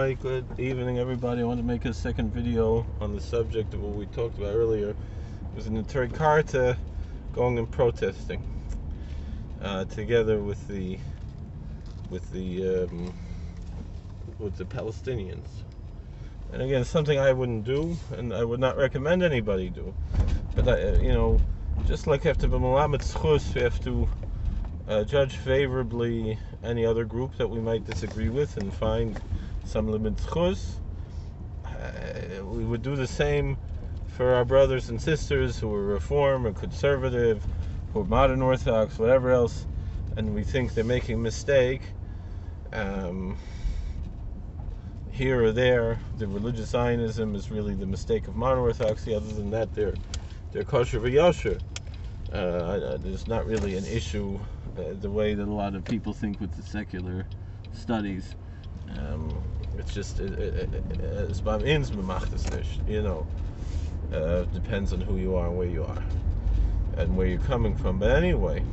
Hi, good evening, everybody. I want to make a second video on the subject of what we talked about earlier. It was in Neturei Karta going and protesting together with the Palestinians. And again, something I wouldn't do, and I would not recommend anybody do. But just like have to be malamet zchus, we have to judge favorably any other group that we might disagree with and find some limit zchus. We would do the same for our brothers and sisters who are Reform or conservative, who are modern Orthodox, whatever else, and we think they're making a mistake here or there. The religious Zionism is really the mistake of modern Orthodoxy. Other than that, they're kosher v'yosher. There's not really an issue the way that a lot of people think with the secular studies. It's just it's depends on who you are and where you are and where you're coming from. But anyway,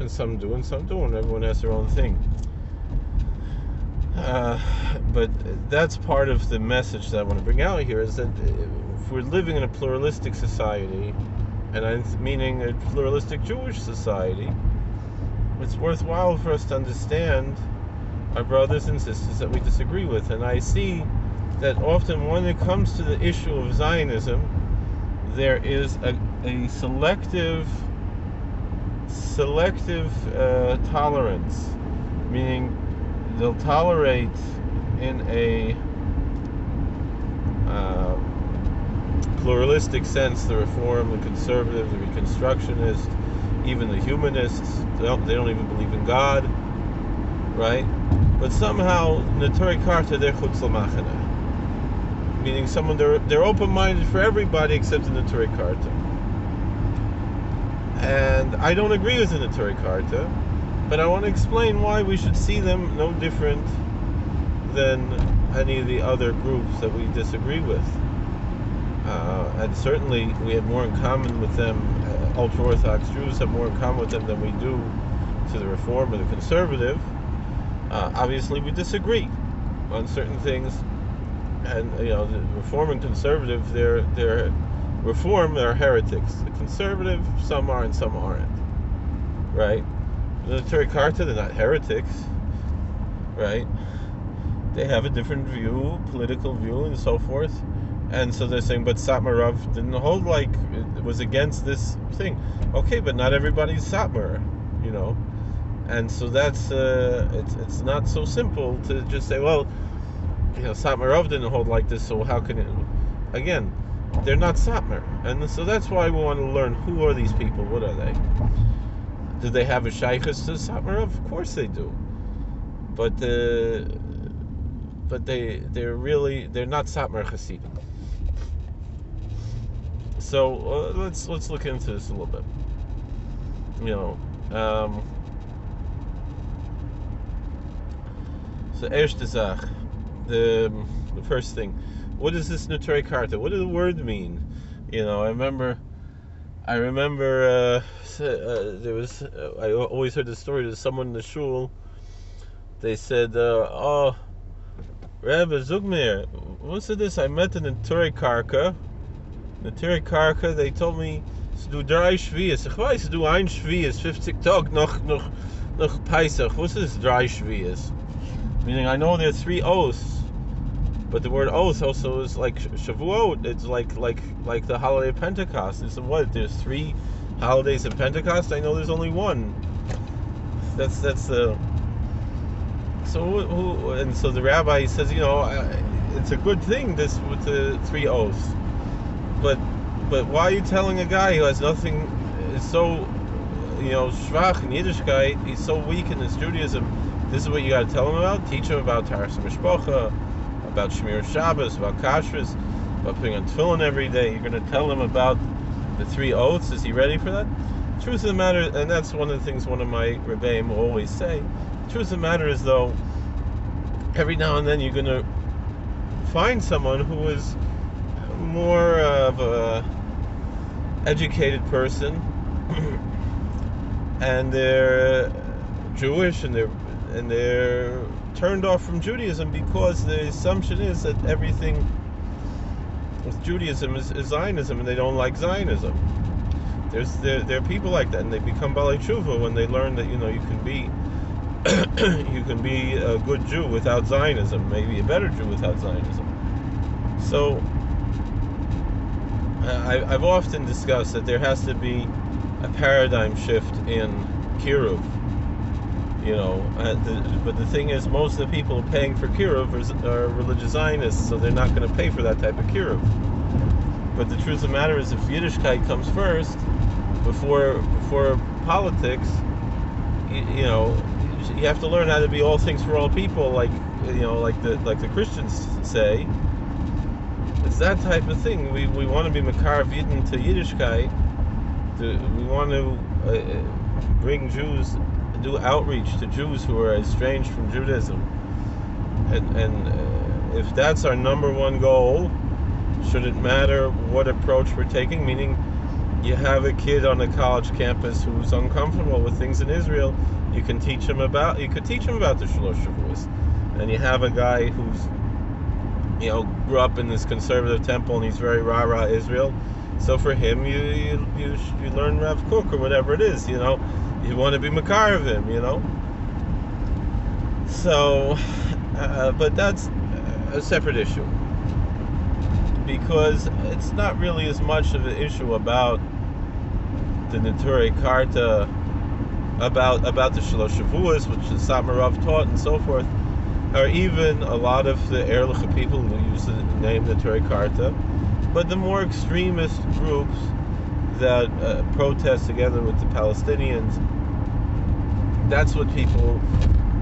and some do and some don't. Everyone has their own thing. But that's part of the message that I want to bring out here, is that if we're living in a pluralistic society, and I'm meaning a pluralistic Jewish society, it's worthwhile for us to understand our brothers and sisters that we disagree with. And I see that often when it comes to the issue of Zionism, there is a selective tolerance, meaning they'll tolerate in a pluralistic sense the Reform, the conservative, the Reconstructionist, even the humanists. They don't even believe in God, right? But somehow Neturei Karta, they're chutz l'machana, meaning they're open-minded for everybody except the Neturei Karta. And I don't agree with the Neturei Karta, but I want to explain why we should see them no different than any of the other groups that we disagree with. And certainly we have more in common with them. Ultra-Orthodox Jews have more in common with them than we do to the Reform or the conservative. Obviously we disagree on certain things, and the Reform and conservative, they're Reform, they're heretics. The conservative, some are and some aren't, right? The Neturei Karta, they're not heretics, right? They have a different view, political view, and so forth. And so they're saying, but Satmar Rav didn't hold like it was against this thing. Okay, but not everybody's Satmar, And so that's it's not so simple to just say, well, Satmar Rav didn't hold like this, so how can it? Again, they're not Satmar, and so that's why we want to learn who are these people. What are they? Do they have a shaykhus to Satmar Rav? Of course they do, but they're not Satmar Hasidim. So let's look into this a little bit. So erste Zach, the first thing, what is this Neturei Karta? What does the word mean? I remember there was I always heard the story. There's someone in the shul. They said, "Oh, Rebbe Zugmir, what's this? I met in Neturei Karta. Neturei Karta. They told me to do 3 Shvias. Ich weiß, to do 1 Shvias, 50 Tag noch Pesach. What's this 3 Shvias? Meaning, I know there are 3 oaths, but the word oath also is like Shavuot. It's like the holiday of Pentecost. It's what? There's 3 holidays of Pentecost. I know there's only one. That's the. So the rabbi says, it's a good thing this with the 3 oaths, but why are you telling a guy who has nothing, is so schwach in Yiddishkeit, he's so weak in his Judaism? This is what you got to tell him about. Teach him about Taras Mishpocha, about Shmir Shabbos, about Kashrus, about putting on tefillin every day. You're going to tell him about the 3 oaths. Is he ready for that? The truth of the matter, and that's one of the things one of my rebbeim will always say, the truth of the matter is, though, every now and then you're going to find someone who is more of a educated person and they're Jewish and they're turned off from Judaism because the assumption is that everything with Judaism is Zionism, and they don't like Zionism. There are people like that, and they become Balei Tshuva when they learn that you can be you can be a good Jew without Zionism, maybe a better Jew without Zionism. So I've often discussed that there has to be a paradigm shift in Kiruv. But the thing is, most of the people paying for Kiruv are religious Zionists, so they're not going to pay for that type of Kiruv. But the truth of the matter is, if Yiddishkeit comes first, before politics, you have to learn how to be all things for all people, like the Christians say. It's that type of thing. We want to be Makarav Yidden to Yiddishkeit. We want to bring Jews, do outreach to Jews who are estranged from Judaism. And if that's our number one goal, shouldn't matter what approach we're taking. Meaning, you have a kid on a college campus who's uncomfortable with things in Israel, you could teach him about the Shalosh Shavuos. And you have a guy who's grew up in this conservative temple and he's very rah-rah Israel. So for him, you learn Rav Kook or whatever it is. You want to be makar of him. So, but that's a separate issue, because it's not really as much of an issue about the Neturei Karta, about the Shalosh Shavuos, which the Satmarav taught and so forth, or even a lot of the Erlich people who use the name Neturei Karta, but the more extremist groups that protest together with the Palestinians. That's what people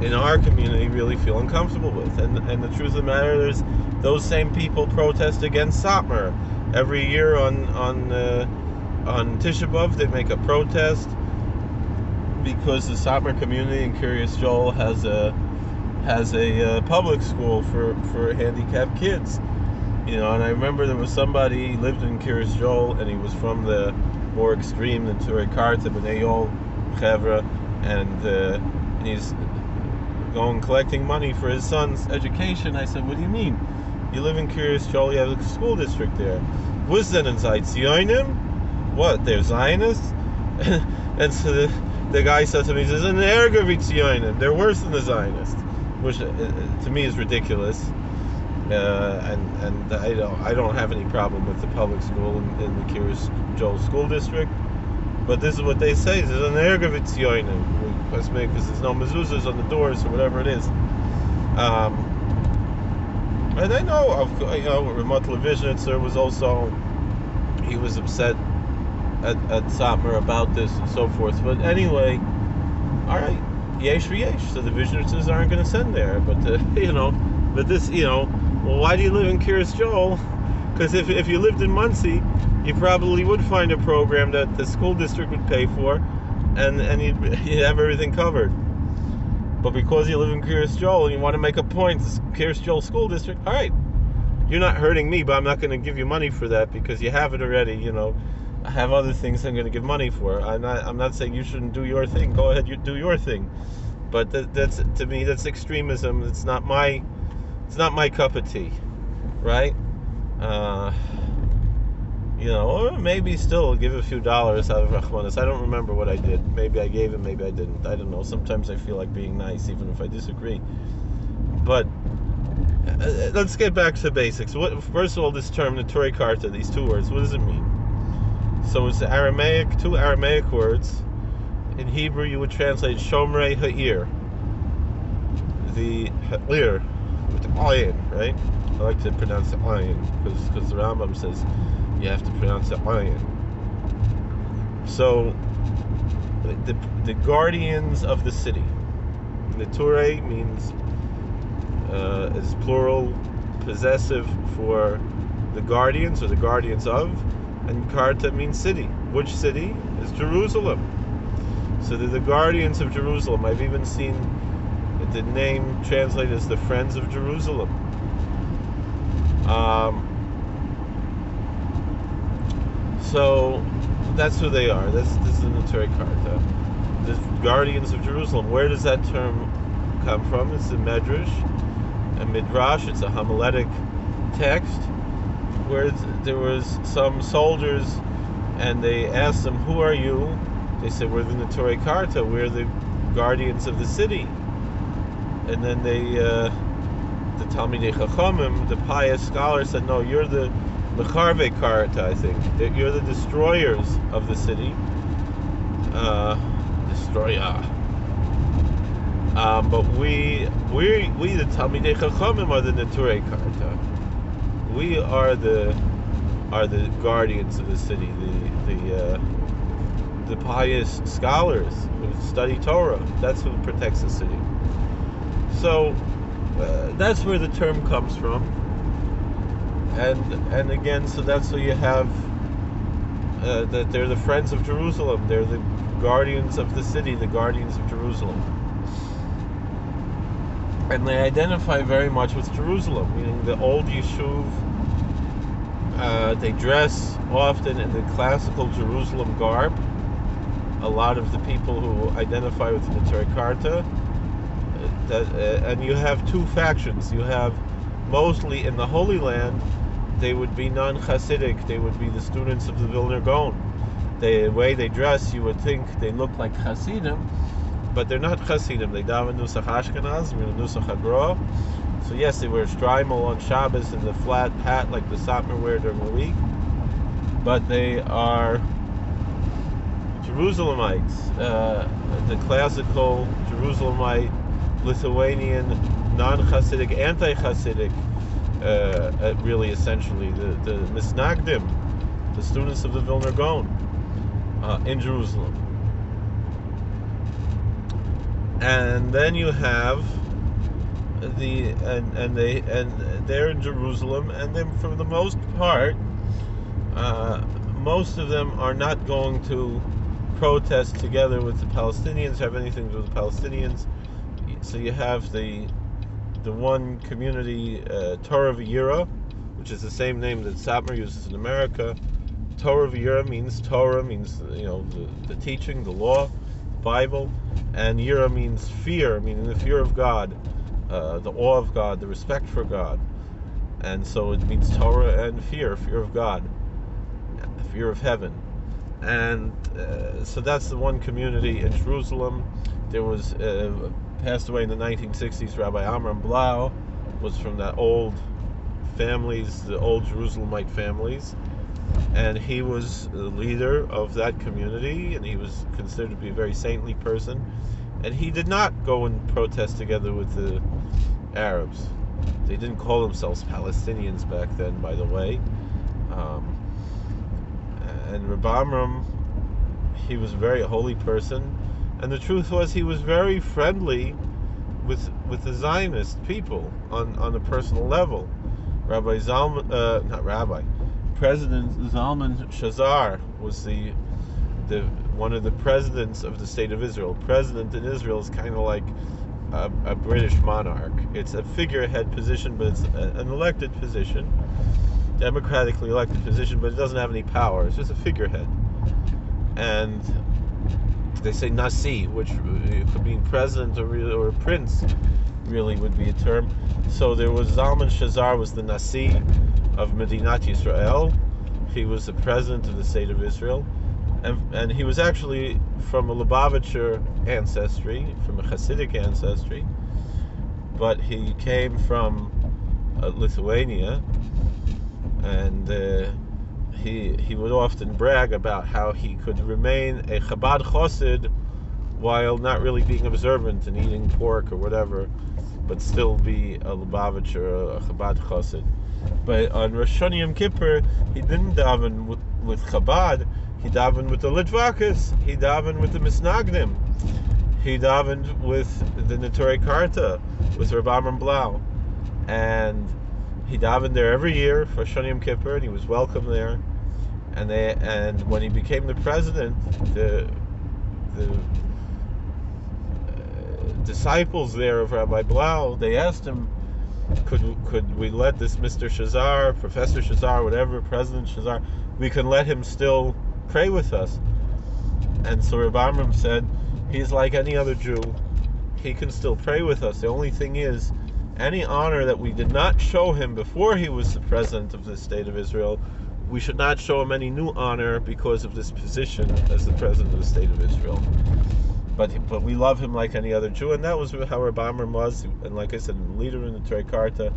in our community really feel uncomfortable with. And the truth of the matter is, those same people protest against Satmar. Every year on Tisha B'Av, they make a protest because the Satmar community in Kiryas Joel has a public school for handicapped kids. And I remember there was somebody, he lived in Kiryas Joel, and he was from the more extreme Neturei Karta, B'nai Yol Chevra, and he's collecting money for his son's education. I said, what do you mean? You live in Kiryas Joel, you have a school district there. Was then in Zionim? What, they're Zionists? And so the guy said to me, he says, in the Zionim, they're worse than the Zionists, which to me is ridiculous. And I don't have any problem with the public school in the Kiryas Joel school district, but this is what they say: there's an ergavitz yoinim, because there's no mezuzahs on the doors or whatever it is. And I know, Ramat Levizhnitzer was also, he was upset at Satmar about this and so forth. But anyway, all right, yesh v'yesh. So the Vizhnitzers aren't going to send there, but but this, well, why do you live in Kiryas Joel? Because if you lived in Muncie, you probably would find a program that the school district would pay for, and you'd have everything covered. But because you live in Kiryas Joel and you want to make a point, Kiryas Joel school district, all right, you're not hurting me, but I'm not going to give you money for that because you have it already. I have other things I'm going to give money for. I'm not saying you shouldn't do your thing. Go ahead, you do your thing. But that's, to me, that's extremism. It's not my cup of tea, right? Or maybe still give a few dollars out of Rahmanas. I don't remember what I did. Maybe I gave it, maybe I didn't. I don't know. Sometimes I feel like being nice, even if I disagree. But let's get back to the basics. First of all, this term, Neturei Karta, these two words, what does it mean? So it's Aramaic, two Aramaic words. In Hebrew, you would translate Shomrei Ha'ir. The Ha'ir, with the ayin, right? I like to pronounce the ayin, because the Rambam says you have to pronounce the ayin. So, the guardians of the city. Neturei means, is plural, possessive for the guardians, or the guardians of, and Karta means city. Which city? Is Jerusalem. So they're the guardians of Jerusalem. I've even seen the name translated as the Friends of Jerusalem. So that's who they are. This is the Neturei Karta. The guardians of Jerusalem. Where does that term come from. It's a medrash, a midrash. It's a homiletic text where there was some soldiers, and they asked them, "Who are you?" They said, "We're the Neturei Karta. We're the guardians of the city." And then the Talmidei Chachamim, the pious scholars, said, "No, you're the Neturei Karta. I think that you're the destroyers of the city." Destroyer. But we the Talmidei Chachamim are the Neturei Karta. We are the guardians of the city, the pious scholars who study Torah. That's who protects the city. So that's where the term comes from. And again, so that's where you have that they're the friends of Jerusalem. They're the guardians of the city, the guardians of Jerusalem. And they identify very much with Jerusalem, meaning the old Yishuv. They dress often in the classical Jerusalem garb. A lot of the people who identify with the Neturei Karta, and you have two factions. You have mostly in the Holy Land, they would be non-Hasidic. They would be the students of the Vilna Gaon. The way they dress, you would think they look like Hasidim, but they're not Hasidim. They daven Nusach Ashkenaz, Nusach Hagra. So yes, they wear shtreimel on Shabbos and the flat hat like the Satmar wear during the week, but they are Jerusalemites, the classical Jerusalemite, Lithuanian, non-Hasidic, anti-Hasidic, really essentially, the Misnagdim, the students of the Vilna Gaon in Jerusalem. And then you have they're in Jerusalem, and then for the most part, most of them are not going to protest together with the Palestinians, have anything to do with the Palestinians. So you have the one community, Torah V'Yira, which is the same name that Satmar uses in America. Torah V'Yira means the teaching, the law, the Bible, and Yira means fear, meaning the fear of God, the awe of God, the respect for God. And so it means Torah and fear of God, fear of heaven. And so that's the one community in Jerusalem. There was passed away in the 1960s, Rabbi Amram Blau was from that old families, the old Jerusalemite families, and he was the leader of that community, and he was considered to be a very saintly person, and he did not go and protest together with the Arabs. They didn't call themselves Palestinians back then, by the way. And Rabbi Amram, he was a very holy person, and the truth was he was very friendly with the Zionist people on a personal level. President Zalman Shazar was the one of the presidents of the state of Israel. President in Israel is kind of like a British monarch. It's a figurehead position, but it's an elected position, democratically elected position, but it doesn't have any power. It's just a figurehead. And they say Nasi, which could mean president or prince, really would be a term. So there was Zalman Shazar was the Nasi of Medinat Yisrael. He was the president of the state of Israel, and he was actually from a Lubavitcher ancestry, from a Hasidic ancestry, but he came from Lithuania, and he would often brag about how he could remain a Chabad Chosid while not really being observant and eating pork or whatever, but still be a Lubavitcher, a Chabad Chosid. But on Rosh Hashanah Yom Kippur, he didn't daven with Chabad, he davened with the Litvakas, he davened with the Misnagdim, he davened with the Neturei Karta, with Rabbi Amram Blau, and he davened there every year for Rosh Hashanah Yom Kippur, and he was welcome there. And when he became the president, the disciples there of Rabbi Blau, they asked him, could we let this Mr. Shazar, Professor Shazar, whatever, President Shazar, we can let him still pray with us? And so Rabbi Amram said, he's like any other Jew. he can still pray with us. The only thing is, any honor that we did not show him before he was the president of the state of Israel, we should not show him any new honor because of this position as the president of the state of Israel. But we love him like any other Jew, and that was how Reb Amram was. And like I said, the leader in the Neturei Karta,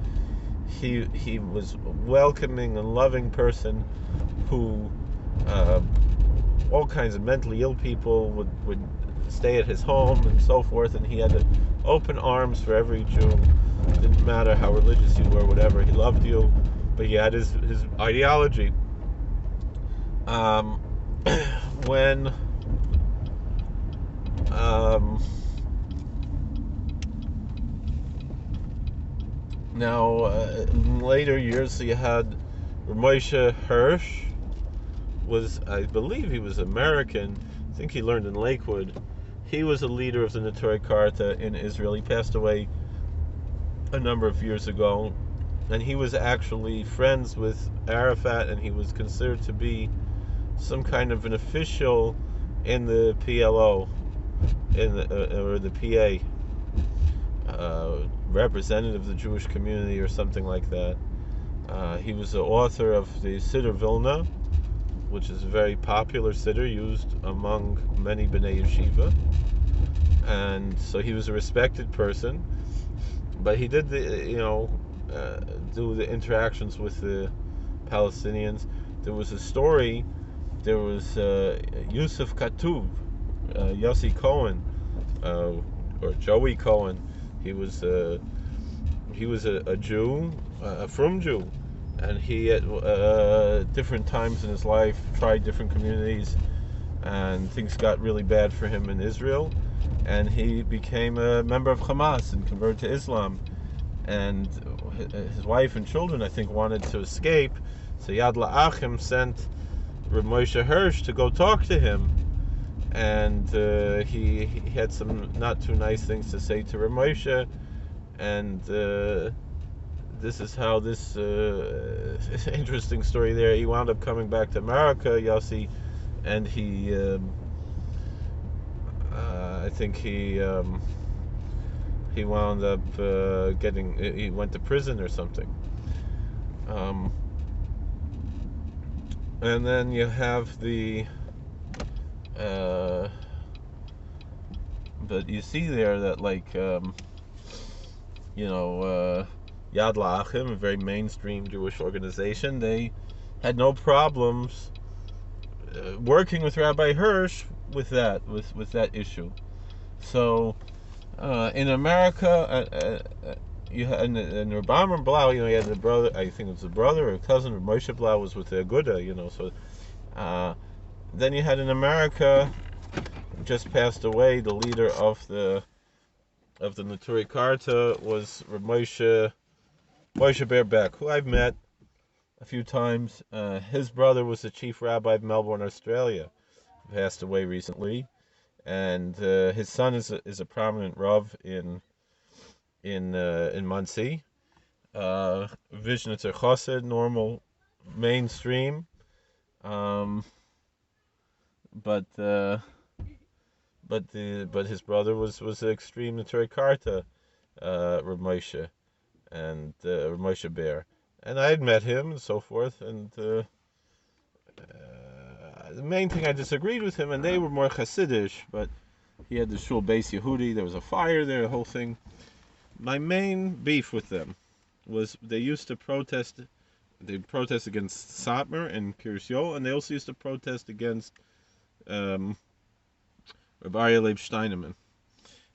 he was a welcoming and loving person who all kinds of mentally ill people would stay at his home and so forth, and he had open arms for every Jew. Didn't matter how religious you were, whatever. He loved you, but he had his ideology. When now in later years, you had Moshe Hirsch. I believe he was American. I think he learned in Lakewood. He was a leader of the Neturei Karta in Israel. He passed away a number of years ago, and he was actually friends with Arafat, and he was considered to be some kind of an official in the PLO, or the PA, representative of the Jewish community or something like that. He was the author of the Siddur Vilna, which is a very popular siddur used among many Bnei Yeshiva, and so he was a respected person. But he did do the interactions with the Palestinians. There was a story. There was Yusuf Katuv, Yossi Cohen, or Joey Cohen. He was a Jew, a frum Jew, and he at different times in his life tried different communities, and things got really bad for him in Israel, and he became a member of Hamas and converted to Islam. And his wife and children, I think, wanted to escape, so Yad La'achim sent Reb Moshe Hirsch to go talk to him, and he had some not too nice things to say to Reb Moshe, and this is how this interesting story there. He wound up coming back to America, Yossi, and he I think he wound up he went to prison or something. And then you have the but you see there that Yad La'achim, a very mainstream Jewish organization, they had no problems working with Rabbi Hirsch with that issue. So in America, you had in Reb Amram Blau, you had the brother. I think it was a brother or a cousin of Moshe Blau was with the Aguda, So then you had in America, just passed away, the leader of the Neturei Karta was Reb Moshe Bareback, who I've met a few times. His brother was the chief rabbi of Melbourne, Australia, who passed away recently, and his son is a prominent rav in Monsey. Vishnitzer Chassid, normal, mainstream, but his brother was the extreme Neturei Karta, Reb Moshe, and Reb Moshe Ber, and I had met him and so forth, and the main thing I disagreed with him, and they were more Chassidish, but he had the Shul Beis Yehudi, there was a fire there, the whole thing. My main beef with them was they used to protest. They protest against Satmar and Kiryas Yol, and they also used to protest against Rabbi Leib Steinemann,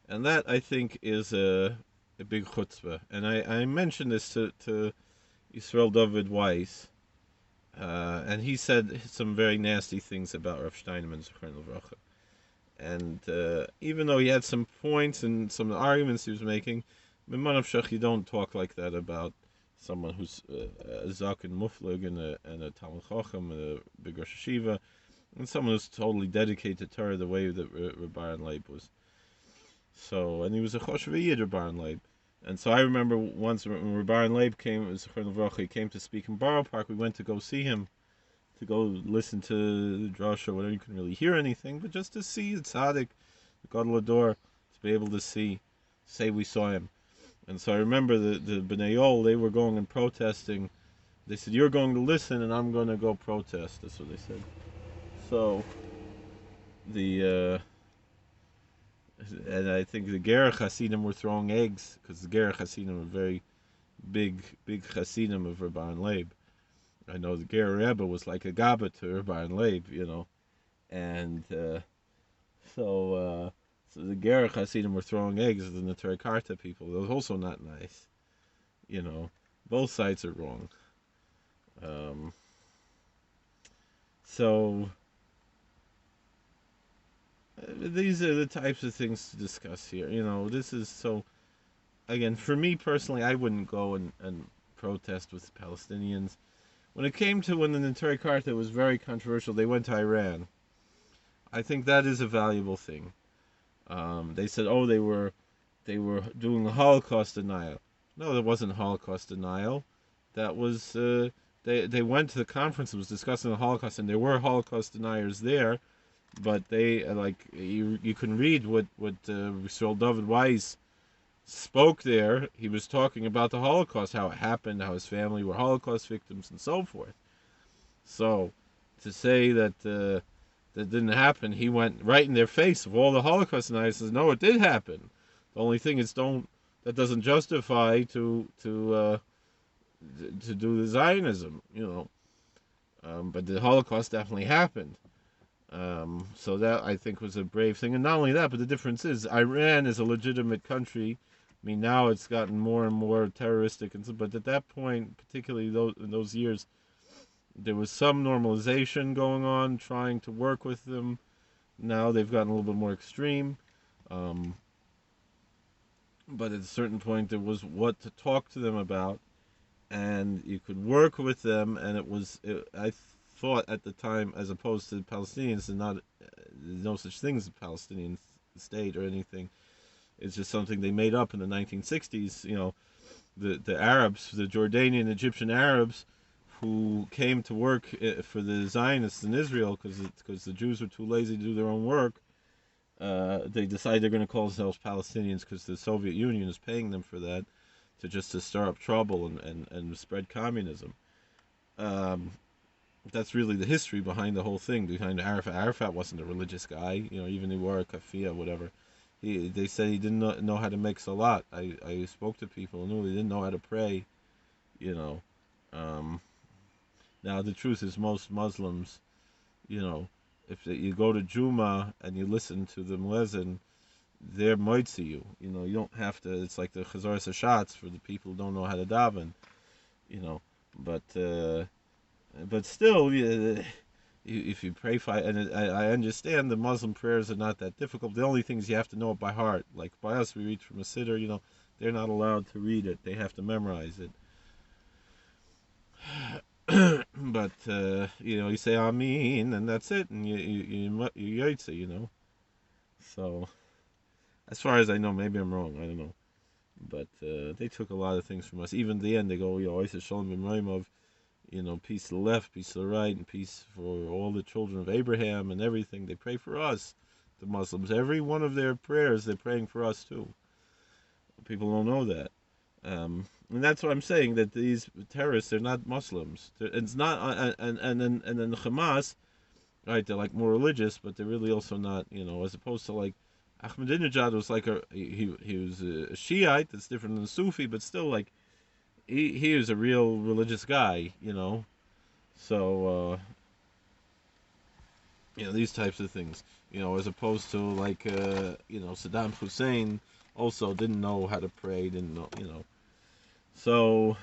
and that I think is a big chutzpah. And I mentioned this to Yisrael David Weiss, and he said some very nasty things about Rav Steinemann, Zechron Livracha. And even though he had some points and some arguments he was making, B'manav Shech, you don't talk like that about someone who's a Zak and Muflig and a Talmud Chacham and a big Rosh Hashiva, and someone who's totally dedicated to Torah the way that Rabbi Leib was. So, and he was a Choshev Yid, Rabbi Leib. And so I remember once when Rabbi Leib came, he came to speak in Borough Park. We went to go see him, to go listen to the drasha, whatever. You couldn't really hear anything, but just to see the tzaddik, the Gadol Hador, to be able to see. say we saw him. And so I remember the Bnei Yol, they were going and protesting. They said, "You're going to listen, and I'm going to go protest." That's what they said. So the and I think the Ger Hasidim were throwing eggs because the Ger Hasidim were very big Hasidim of Rabban Leib. I know the Ger Rebbe was like a Gabba to Rabban Leib, and so the Ger Hasidim were throwing eggs at the Neturei Karta people. That was also not nice, Both sides are wrong. Um, so these are the types of things to discuss here. This is so. Again, for me personally, I wouldn't go and protest with Palestinians. When it came to when the Neturei Karta was very controversial, they went to Iran. I think that is a valuable thing. They said, oh, they were doing a Holocaust denial. No, there wasn't Holocaust denial. That was they went to the conference and was discussing the Holocaust, and there were Holocaust deniers there, but they you can read what Rasul David Weiss spoke there. He was talking about the Holocaust, how it happened, how his family were Holocaust victims, and so forth. So to say that that didn't happen, he went right in their face of all the Holocaust deniers. Says, no, it did happen. The only thing is, that doesn't justify to do the Zionism, but the Holocaust definitely happened. So that, I think, was a brave thing. And not only that, but the difference is Iran is a legitimate country. I mean, now it's gotten more and more terroristic, but at that point, particularly in those years, there was some normalization going on, trying to work with them. Now they've gotten a little bit more extreme. But at a certain point, there was what to talk to them about, and you could work with them, and I thought at the time, as opposed to the Palestinians, and there's no such thing as a Palestinian state or anything. It's just something they made up in the 1960s. The Arabs, the Jordanian Egyptian Arabs, who came to work for the Zionists in Israel because the Jews were too lazy to do their own work. They decided they're going to call themselves Palestinians because the Soviet Union is paying them for that, to stir up trouble and spread communism. That's really the history behind the whole thing, behind Arafat. Arafat wasn't a religious guy, even he wore a kafia, whatever. They said he didn't know how to make salat. I spoke to people who knew he didn't know how to pray, Now the truth is, most Muslims, if you go to Juma and you listen to the muezzin, they're moitzi you. You don't have to. It's like the Chazoras Hashatz for the people who don't know how to daven. But still, if you pray and I understand the Muslim prayers are not that difficult. The only things you have to know it by heart. Like by us, we read from a siddur. They're not allowed to read it. They have to memorize it. But you say Amin, and that's it, and you yotze, So, as far as I know, maybe I'm wrong. I don't know, but they took a lot of things from us. Even at the end, they go, Oisa Shalom B'Moimov, peace to the left, peace to the right, and peace for all the children of Abraham and everything. They pray for us, the Muslims. Every one of their prayers, they're praying for us too. People don't know that. And that's what I'm saying, that these terrorists, they're not Muslims. It's not, and then the Hamas, right? They're like more religious, but they're really also not, as opposed to like Ahmadinejad was like he was a Shiite. That's different than a Sufi, but still like he is a real religious guy, So these types of things, as opposed to like Saddam Hussein also didn't know how to pray, didn't know. So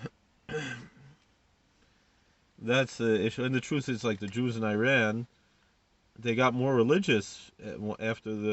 that's the issue. And the truth is, like the Jews in Iran, they got more religious after the